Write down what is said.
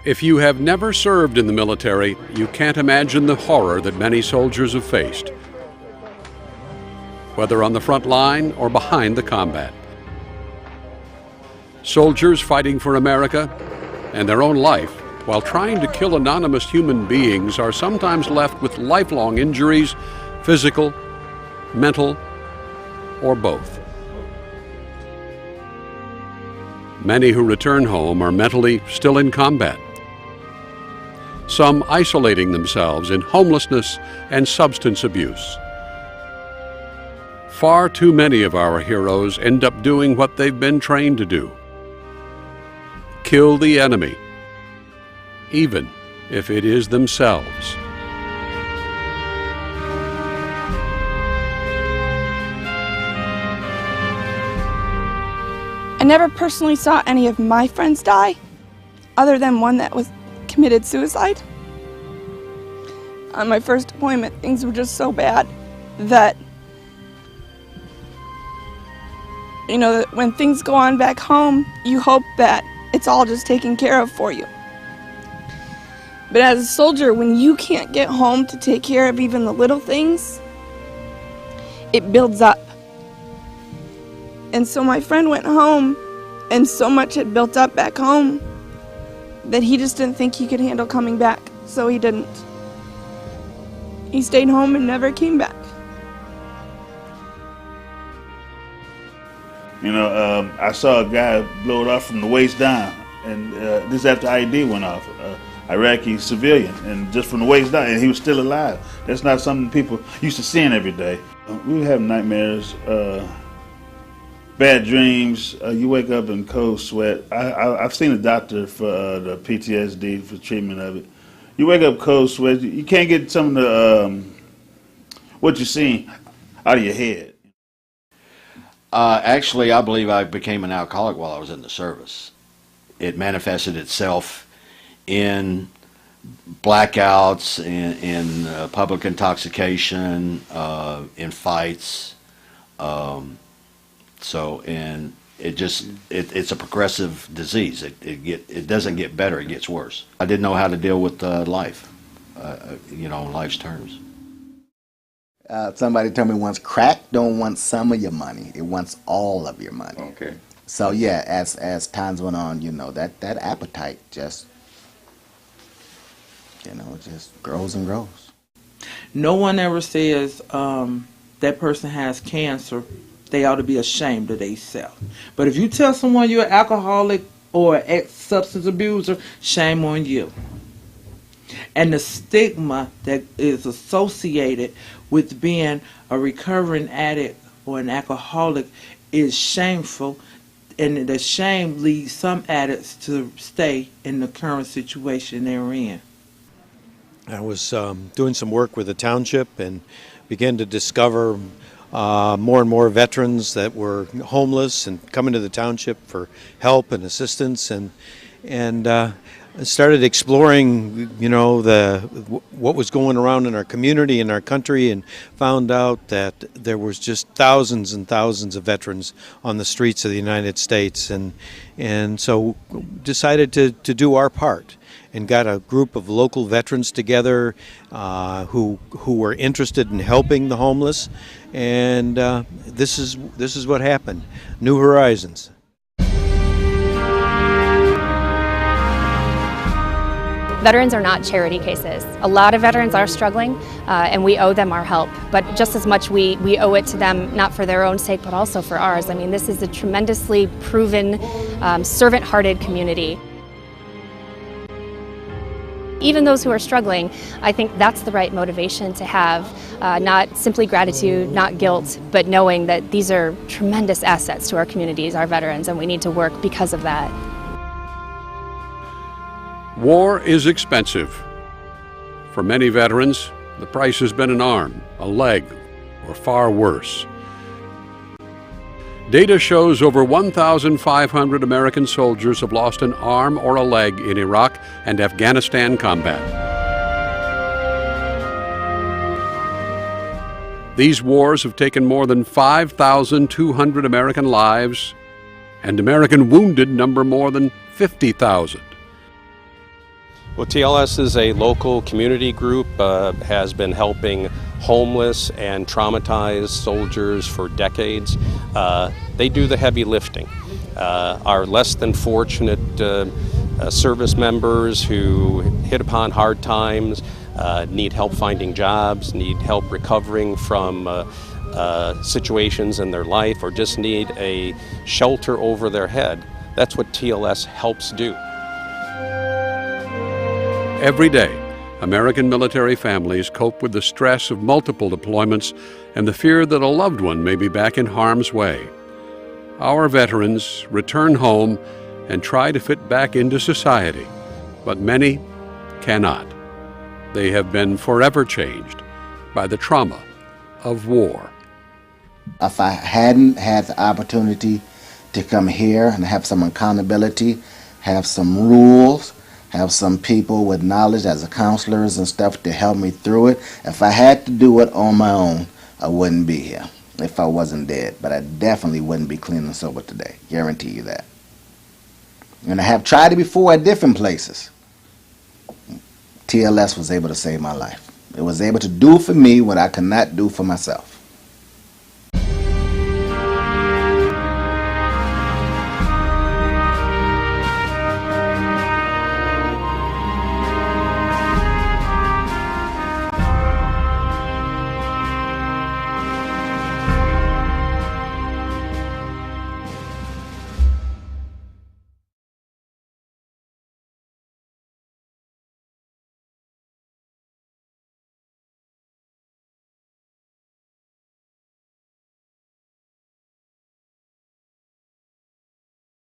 If you have never served in the military, you can't imagine the horror that many soldiers have faced, whether on the front line or behind the combat. Soldiers fighting for America and their own life while trying to kill anonymous human beings are sometimes left with lifelong injuries, physical, mental, or both. Many who return home are mentally still in combat, some isolating themselves in homelessness and substance abuse. Far too many of our heroes end up doing what they've been trained to do: kill the enemy, even if it is themselves. I never personally saw any of my friends die, other than one that committed suicide. On my first deployment, things were just so bad that, that when things go on back home, you hope that it's all just taken care of for you. But as a soldier, when you can't get home to take care of even the little things, it builds up. And so my friend went home, and so much had built up back home that he just didn't think he could handle coming back, so he didn't. He stayed home and never came back. I saw a guy blow it off from the waist down, and this after IED went off. Iraqi civilian, and just from the waist down, and he was still alive. That's not something people used to seeing every day. We would have nightmares, bad dreams. You wake up in cold sweat. I've seen a doctor for the PTSD, for treatment of it. You wake up cold sweat. You can't get some of the what you're seeing out of your head. Actually, I believe I became an alcoholic while I was in the service. It manifested itself in blackouts, in public intoxication, in fights. It's a progressive disease. It doesn't get better, it gets worse. I didn't know how to deal with life, on life's terms. Somebody told me once, crack don't want some of your money, it wants all of your money. Okay. So yeah, as times went on, that appetite just grows and grows. No one ever says that person has cancer. They ought to be ashamed of themselves. But if you tell someone you're an alcoholic or an ex-substance abuser, shame on you. And the stigma that is associated with being a recovering addict or an alcoholic is shameful, and the shame leads some addicts to stay in the current situation they're in. I was doing some work with the township and began to discover more and more veterans that were homeless and coming to the township for help and assistance, and started exploring, what was going around in our community, in our country, and found out that there was just thousands and thousands of veterans on the streets of the United States, and so decided to do our part, and got a group of local veterans together who were interested in helping the homeless, and this is what happened. New Horizons. Veterans are not charity cases. A lot of veterans are struggling, and we owe them our help. But just as much we owe it to them, not for their own sake, but also for ours. I mean, this is a tremendously proven, servant-hearted community. Even those who are struggling, I think that's the right motivation to have, not simply gratitude, not guilt, but knowing that these are tremendous assets to our communities, our veterans, and we need to work because of that. War is expensive. For many veterans, the price has been an arm, a leg, or far worse. Data shows over 1,500 American soldiers have lost an arm or a leg in Iraq and Afghanistan combat. These wars have taken more than 5,200 American lives, and American wounded number more than 50,000. Well, TLS is a local community group, has been helping homeless and traumatized soldiers for decades. They do the heavy lifting. Our less than fortunate service members who hit upon hard times, need help finding jobs, need help recovering from situations in their life, or just need a shelter over their head. That's what TLS helps do. Every day, American military families cope with the stress of multiple deployments and the fear that a loved one may be back in harm's way. Our veterans return home and try to fit back into society, but many cannot. They have been forever changed by the trauma of war. If I hadn't had the opportunity to come here and have some accountability, have some rules, have some people with knowledge as counselors and stuff to help me through it, if I had to do it on my own, I wouldn't be here if I wasn't dead. But I definitely wouldn't be clean and sober today. Guarantee you that. And I have tried it before at different places. TLS was able to save my life. It was able to do for me what I could not do for myself.